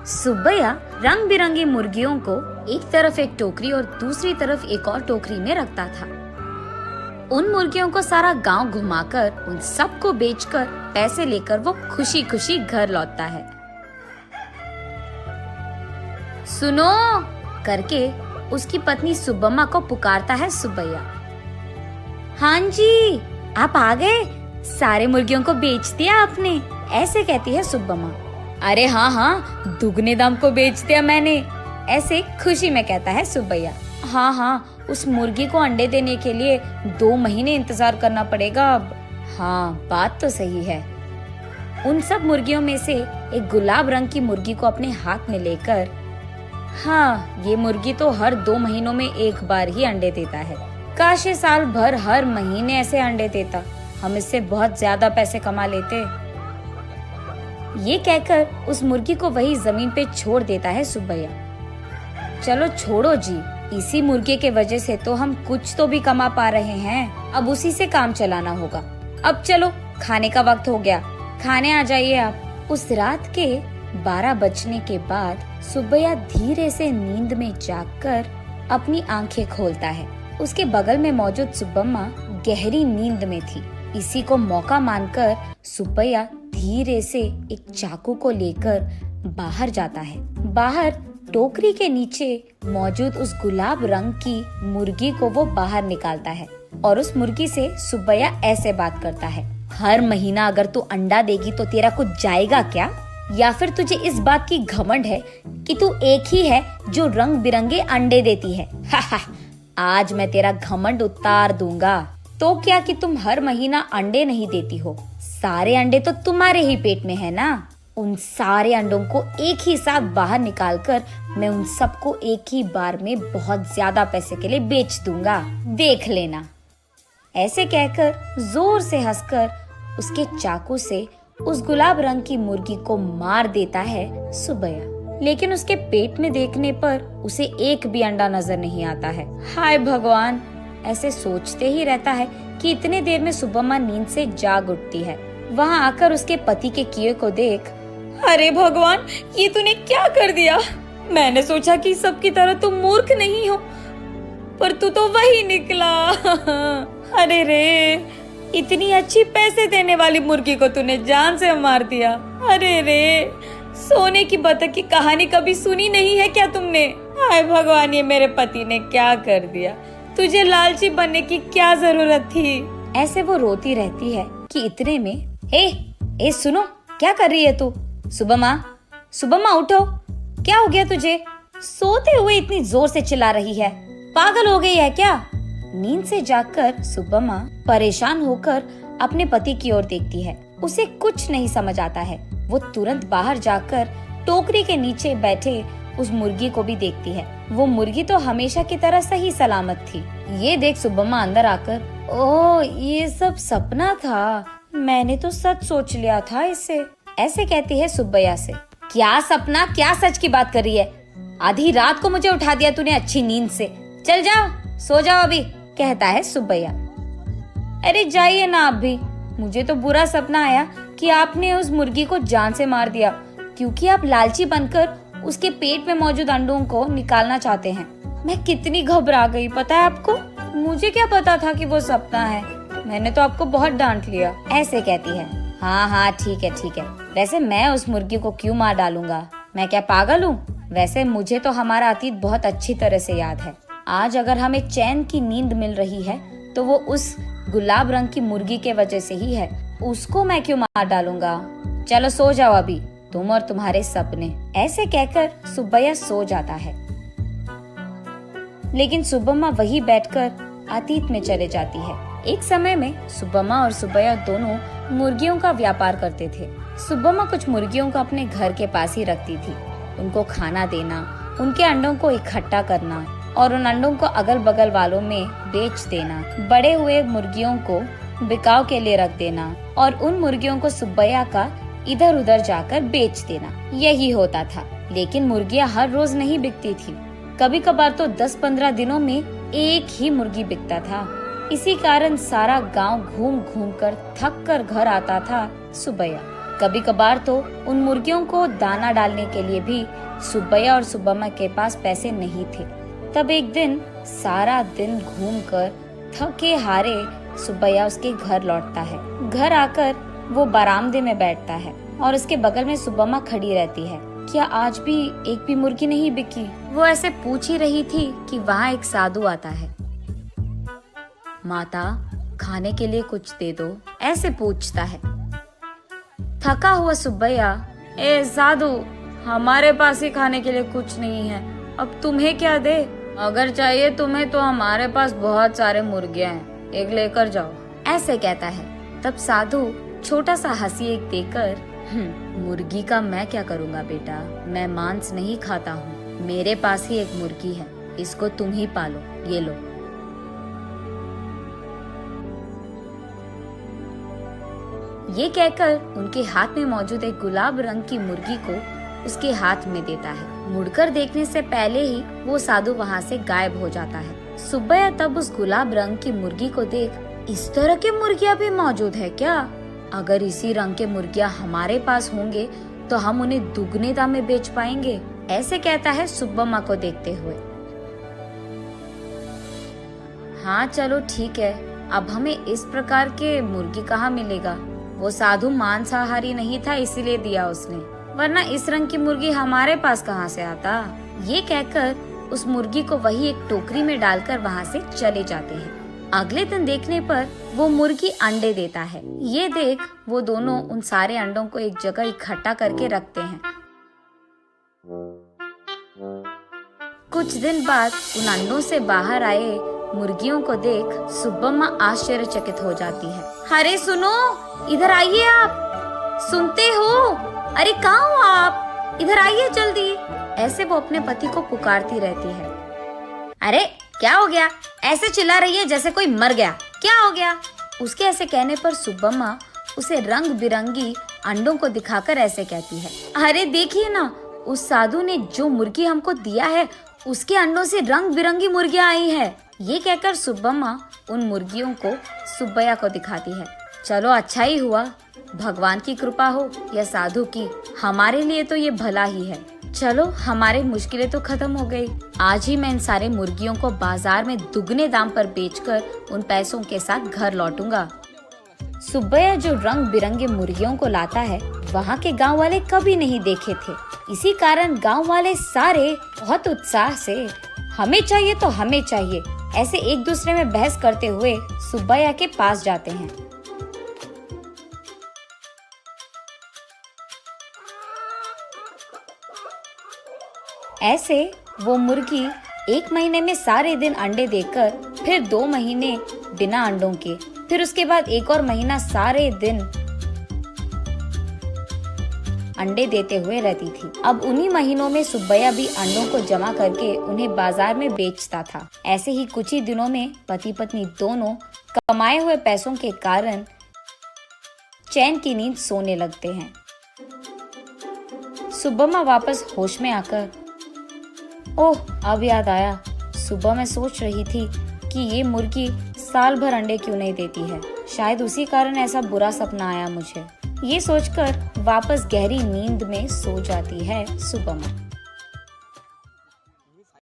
सुब्बैया रंग बिरंगी मुर्गियों को एक तरफ एक टोकरी और दूसरी तरफ एक और टोकरी में रखता था। उन मुर्गियों को सारा गांव घुमाकर उन सबको बेचकर पैसे लेकर वो खुशी खुशी घर लौटता है। सुनो करके उसकी पत्नी सुब्बम्मा को पुकारता है सुब्बैया। हाँ जी, आप आ गए, सारे मुर्गियों को बेच दिया आपने, ऐसे कहती है सुब्बम्मा। अरे हाँ हाँ, दुगने दाम को बेच दिया मैंने, ऐसे खुशी में कहता है सुब्बैया। हाँ, उस मुर्गी को अंडे देने के लिए 2 महीने इंतजार करना पड़ेगा अब। हाँ, बात तो सही है। उन सब मुर्गियों में से एक गुलाब रंग की मुर्गी को अपने हाथ में लेकर, हाँ, ये मुर्गी तो हर 2 महीनों में एक बार ही अंडे देता है। काश ये साल भर हर महीने ऐसे अंडे देता, हम इससे बहुत ज्यादा पैसे कमा लेते। ये कहकर उस मुर्गी को वही जमीन पे छोड़ देता है सुब्बैया। चलो छोड़ो जी, इसी मुर्गे के वजह से तो हम कुछ तो भी कमा पा रहे हैं, अब उसी से काम चलाना होगा। अब चलो, खाने का वक्त हो गया, खाने आ जाइए आप। उस रात के 12 बजने के बाद सुब्बैया धीरे से नींद में जागकर अपनी आंखें खोलता है। उसके बगल में मौजूद सुब्बम्मा गहरी नींद में थी। इसी को मौका मानकर सुब्बैया धीरे से एक चाकू को लेकर बाहर जाता है। बाहर टोकरी के नीचे मौजूद उस गुलाब रंग की मुर्गी को वो बाहर निकालता है और उस मुर्गी से सुब्बैया ऐसे बात करता है। हर महीना अगर तू अंडा देगी तो तेरा कुछ जाएगा क्या? या फिर तुझे इस बात की घमंड है कि तू एक ही है जो रंग बिरंगे अंडे देती है? आज मैं तेरा घमंड उतार दूंगा। तो क्या कि तुम हर महीना अंडे नहीं देती हो, सारे अंडे तो तुम्हारे ही पेट में है ना। उन सारे अंडों को एक ही साथ बाहर निकालकर मैं उन सबको एक ही बार में बहुत ज्यादा पैसे के लिए बेच दूंगा, देख लेना। ऐसे कहकर जोर से हंसकर उसके चाकू से उस गुलाब रंग की मुर्गी को मार देता है सुब्बैया। लेकिन उसके पेट में देखने पर उसे एक भी अंडा नजर नहीं आता है। हाय भगवान, ऐसे सोचते ही रहता है कि इतने देर में सुब्बम्मा नींद से जाग उठती है। वहाँ आकर उसके पति के किए को देख, अरे भगवान, ये तूने क्या कर दिया? मैंने सोचा कि सबकी तरह तुम मूर्ख नहीं हो, पर तू तो वही निकला। अरे रे, इतनी अच्छी पैसे देने वाली मुर्गी को तूने जान से मार दिया। अरे रे, सोने की बतख की कहानी कभी सुनी नहीं है क्या तुमने? हाय भगवान, ये मेरे पति ने क्या कर दिया? तुझे लालची बनने की क्या जरूरत थी? ऐसे वो रोती रहती है कि इतने में ए सुनो, क्या कर रही है तू? सुब्बम्मा उठो, क्या हो गया तुझे? सोते हुए इतनी जोर से चिल्ला रही है, पागल हो गई है क्या? नींद से जागकर सुब्बम्मा परेशान होकर अपने पति की ओर देखती है। उसे कुछ नहीं समझ आता है। वो तुरंत बाहर जाकर टोकरी के नीचे बैठे उस मुर्गी को भी देखती है। वो मुर्गी तो हमेशा की तरह सही सलामत थी। ये देख सुब्बम्मा अंदर आकर, ओह, ये सब सपना था, मैंने तो सच सोच लिया था इसे, ऐसे कहती है सुब्बैया से। क्या सपना, क्या सच की बात कर रही है? आधी रात को मुझे उठा दिया तूने अच्छी नींद से। चल जाओ, सो जाओ अभी, कहता है सुब्बैया। अरे जाइए ना आप भी, मुझे तो बुरा सपना आया कि आपने उस मुर्गी को जान से मार दिया, क्योंकि आप लालची बनकर उसके पेट में मौजूद अंडों को निकालना चाहते हैं। मैं कितनी घबरा गई पता है आपको? मुझे क्या पता था कि वो सपना है, मैंने तो आपको बहुत डांट लिया, ऐसे कहती है। हाँ, ठीक है। वैसे मैं उस मुर्गी को क्यों मार डालूंगा, मैं क्या पागल हूँ? वैसे मुझे तो हमारा अतीत बहुत अच्छी तरह से याद है। आज अगर हमें चैन की नींद मिल रही है तो वो उस गुलाब रंग की मुर्गी के वजह से ही है, उसको मैं क्यों मार डालूंगा? चलो सो जाओ अभी, तुम और तुम्हारे सपने। ऐसे कहकर सुब्बैया सो जाता है। लेकिन सुब्बम्मा वही बैठकर अतीत में चले जाती है। एक समय में सुब्बम्मा और सुब्बैया दोनों मुर्गियों का व्यापार करते थे। सुब्बम्मा कुछ मुर्गियों को अपने घर के पास ही रखती थी। उनको खाना देना, उनके अंडों को इकट्ठा करना और उन अंडों को अगल बगल वालों में बेच देना, बड़े हुए मुर्गियों को बिकाव के लिए रख देना और उन मुर्गियों को सुब्बैया का इधर उधर जाकर बेच देना, यही होता था। लेकिन मुर्गियां हर रोज नहीं बिकती थी, कभी कभार तो 10-15 दिनों में एक ही मुर्गी बिकता था। इसी कारण सारा गांव घूम घूम कर थक कर घर आता था सुब्बैया। कभी कभार तो उन मुर्गियों को दाना डालने के लिए भी सुब्बैया और सुब्बम्मा के पास पैसे नहीं थे। तब एक दिन सारा दिन घूमकर थके हारे सुब्बैया उसके घर लौटता है। घर आकर वो बरामदे में बैठता है और उसके बगल में सुब्बम्मा खड़ी रहती है। क्या आज भी एक भी मुर्गी नहीं बिकी? वो ऐसे पूछ ही रही थी कि वहाँ एक साधु आता है। माता, खाने के लिए कुछ दे दो, ऐसे पूछता है। थका हुआ सुब्बैया, ए साधु, हमारे पास ही खाने के लिए कुछ नहीं है, अब तुम्हें क्या दे? अगर चाहिए तुम्हें तो हमारे पास बहुत सारे मुर्गियां हैं, एक लेकर जाओ, ऐसे कहता है। तब साधु छोटा सा हंसी एक देकर, मुर्गी का मैं क्या करूँगा बेटा, मैं मांस नहीं खाता हूँ, मेरे पास ही एक मुर्गी है, इसको तुम ही पालो, ये लो। ये कहकर उनके हाथ में मौजूद एक गुलाब रंग की मुर्गी को उसके हाथ में देता है। मुड़कर देखने से पहले ही वो साधु वहाँ से गायब हो जाता है। सुब्बैया तब उस गुलाब रंग की मुर्गी को देख, इस तरह के मुर्गियाँ भी मौजूद है क्या? अगर इसी रंग के मुर्गियाँ हमारे पास होंगे तो हम उन्हें दुगने दाम में बेच पाएंगे, ऐसे कहता है सुब्बम्मा को देखते हुए। हाँ चलो ठीक है, अब हमें इस प्रकार के मुर्गी कहाँ मिलेगा? वो साधु मांसाहारी नहीं था इसीलिए दिया उसने, वरना इस रंग की मुर्गी हमारे पास कहाँ से आता? ये कहकर उस मुर्गी को वही एक टोकरी में डालकर वहाँ से चले जाते हैं। अगले दिन देखने पर वो मुर्गी अंडे देता है। ये देख वो दोनों उन सारे अंडों को एक जगह इकट्ठा करके रखते हैं। कुछ दिन बाद उन अंडों से बाहर आए मुर्गियों को देख सुब्बम्मा आश्चर्यचकित हो जाती है। अरे सुनो, इधर आइए आप, सुनते हो? अरे कहाँ हो आप? इधर आइए जल्दी, ऐसे वो अपने पति को पुकारती रहती है। अरे क्या हो गया? ऐसे चिल्ला रही है जैसे कोई मर गया, क्या हो गया? उसके ऐसे कहने पर सुब्बम्मा उसे रंग बिरंगी अंडों को दिखाकर ऐसे कहती है, अरे देखिए ना, उस साधु ने जो मुर्गी हमको दिया है उसके अंडों से रंग बिरंगी मुर्गियाँ आई है। ये कहकर सुब्बम्मा उन मुर्गियों को सुब्बैया को दिखाती है। चलो अच्छा ही हुआ, भगवान की कृपा हो या साधु की, हमारे लिए तो ये भला ही है। चलो हमारी मुश्किलें तो खत्म हो गई। आज ही मैं इन सारे मुर्गियों को बाजार में दुगने दाम पर बेचकर उन पैसों के साथ घर लौटूंगा। सुब्बैया जो रंग बिरंगे मुर्गियों को लाता है वहाँ के गांव वाले कभी नहीं देखे थे। इसी कारण गांव वाले सारे बहुत उत्साह से हमें चाहिए तो हमें चाहिए ऐसे एक दूसरे में बहस करते हुए सुब्बैया के पास जाते हैं। ऐसे वो मुर्गी 1 महीने में सारे दिन अंडे देकर, फिर 2 महीने बिना अंडों के, फिर उसके बाद 1 और महीना सारे दिन अंडे देते हुए रहती थी। अब उन्हीं महीनों में सुब्बैया भी अंडों को जमा करके उन्हें बाजार में बेचता था। ऐसे ही कुछ ही दिनों में पति पत्नी दोनों कमाए हुए पैसों के कारण चैन की नींद सोने लगते हैं। सुब्बम्मा वापस होश में आकर, ओह अब याद आया, सुबह मैं सोच रही थी कि ये मुर्गी साल भर अंडे क्यों नहीं देती है, शायद उसी कारण ऐसा बुरा सपना आया मुझे। ये सोचकर वापस गहरी नींद में सो जाती है सुब्बम्मा।